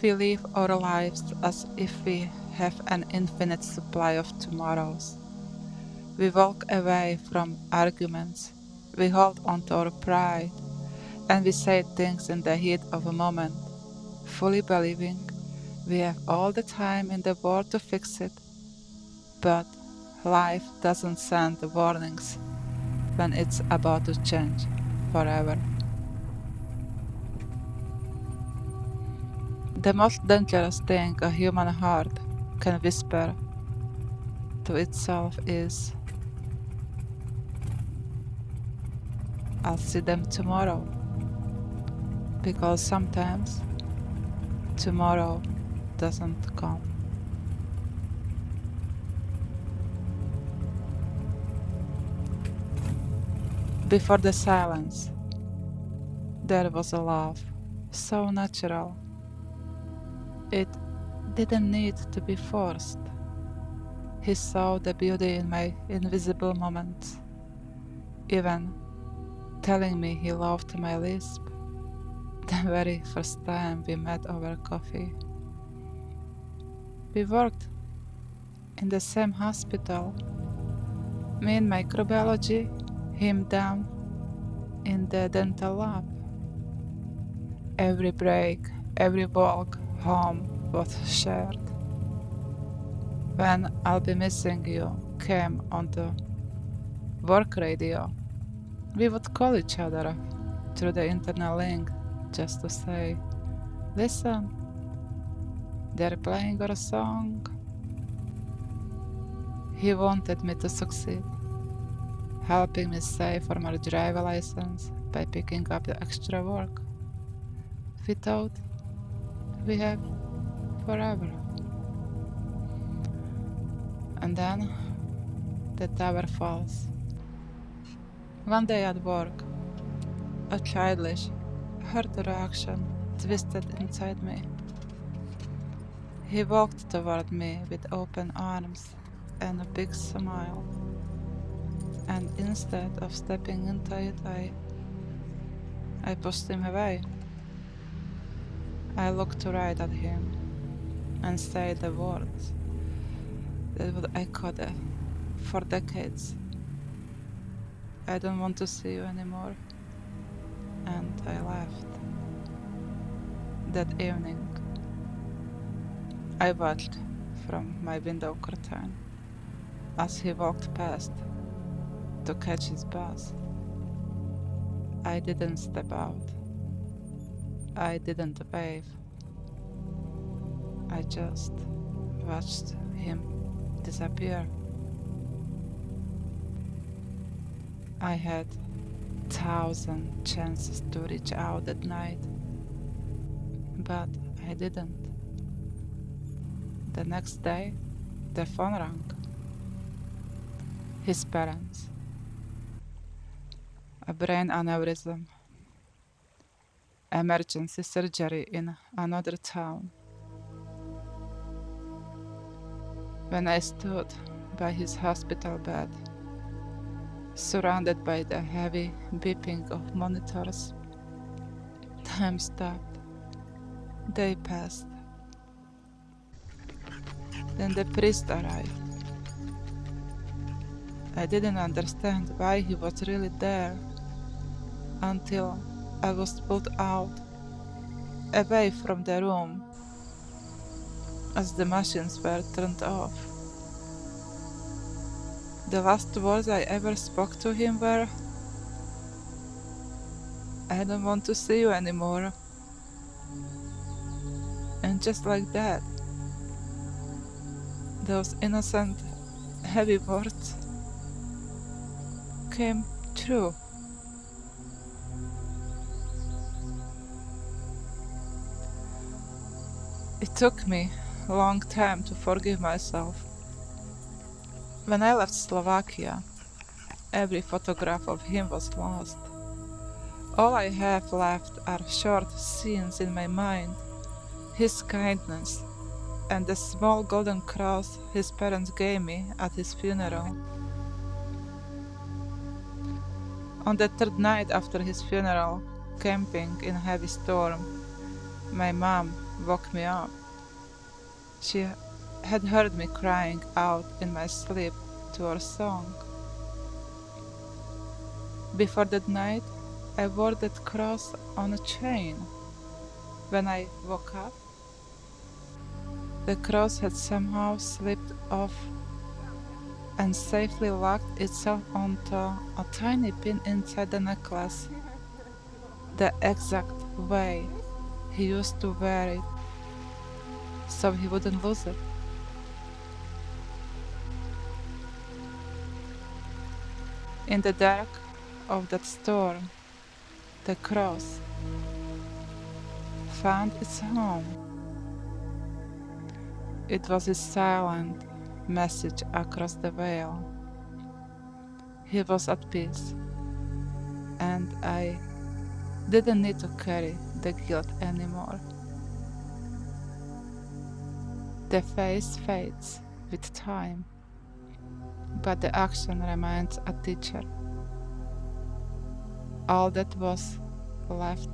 We live our lives as if we have an infinite supply of tomorrows. We walk away from arguments, we hold on to our pride, and we say things in the heat of a moment, fully believing we have all the time in the world to fix it. But life doesn't send warnings when it's about to change forever. The most dangerous thing a human heart can whisper to itself is, I'll see them tomorrow. Because sometimes tomorrow doesn't come. Before the silence, there was a love, so natural. It didn't need to be forced. He saw the beauty in my invisible moments, even telling me he loved my lisp the very first time we met over coffee. We worked in the same hospital, me in microbiology, him down in the dental lab. Every break, every walk home was shared. When I'll Be Missing You came onto work radio, we would call each other through the internal link just to say, listen, they're playing our song. He wanted me to succeed, helping me save for my driver license by picking up the extra work. We thought we have forever. And then the tower falls. One day at work, a childish, hurt reaction twisted inside me. He walked toward me with open arms and a big smile, and instead of stepping into it, I pushed him away. I looked right at him and said the words that would echo for decades. I don't want to see you anymore. And I left. That evening, I watched from my window curtain as he walked past to catch his bus. I didn't step out. I didn't wave. I just watched him disappear. I had 1,000 chances to reach out that night, but I didn't. The next day, the phone rang. His parents. A brain aneurysm. Emergency surgery in another town. When I stood by his hospital bed, surrounded by the heavy beeping of monitors, time stopped. They passed. Then the priest arrived. I didn't understand why he was really there until I was pulled out, away from the room, as the machines were turned off. The last words I ever spoke to him were, I don't want to see you anymore. And just like that, those innocent, heavy words came true. It took me a long time to forgive myself. When I left Slovakia, every photograph of him was lost. All I have left are short scenes in my mind, his kindness, and the small golden cross his parents gave me at his funeral. On the third night after his funeral, camping in a heavy storm, My mom woke me up. She had heard me crying out in my sleep to her song. Before that night, I wore that cross on a chain. When I woke up, the cross had somehow slipped off and safely locked itself onto a tiny pin inside the necklace, the exact way he used to wear it, so he wouldn't lose it. In the dark of that storm, the cross found its home. It was his silent message across the veil. He was at peace, and I didn't need to carry the guilt anymore. The face fades with time, but the action remains a teacher. All that was left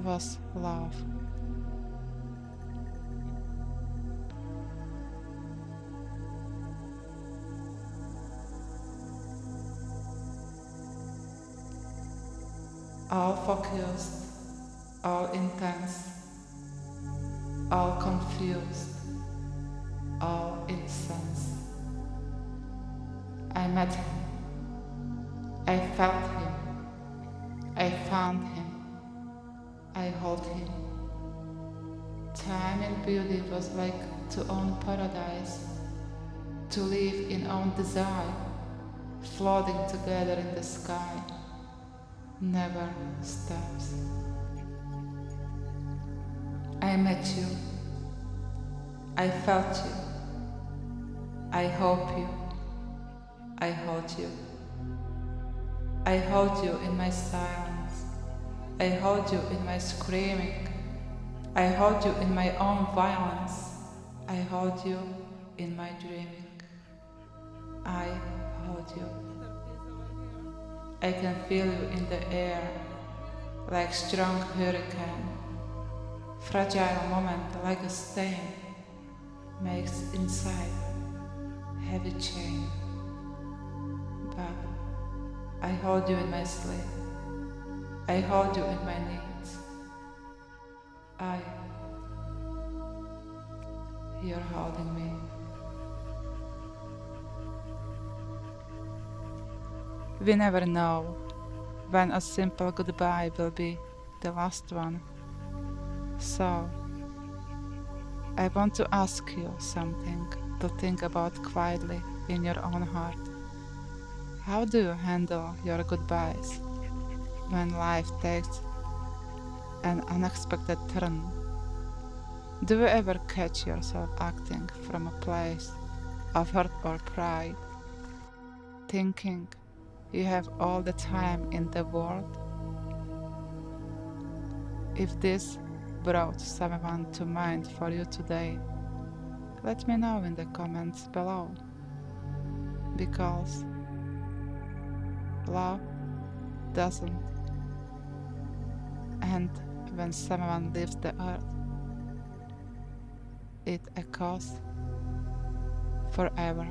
was love. All focused, all intense, all confused, all innocence. I met him. I felt him. I found him. I hold him. Time and beauty was like to own paradise, to live in own desire, floating together in the sky, never stops. I met you. I felt you. I hope you. I hold you. I hold you in my silence. I hold you in my screaming. I hold you in my own violence. I hold you in my dreaming. I hold you. I can feel you in the air, like strong hurricane. Fragile moment like a stain makes inside heavy chain. But I hold you in my sleep. I hold you in my needs. You're holding me. We never know when a simple goodbye will be the last one. So, I want to ask you something to think about quietly in your own heart. How do you handle your goodbyes when life takes an unexpected turn? Do you ever catch yourself acting from a place of hurt or pride, thinking you have all the time in the world? If this brought someone to mind for you today, let me know in the comments below, because love doesn't end when someone leaves the earth. It echoes forever.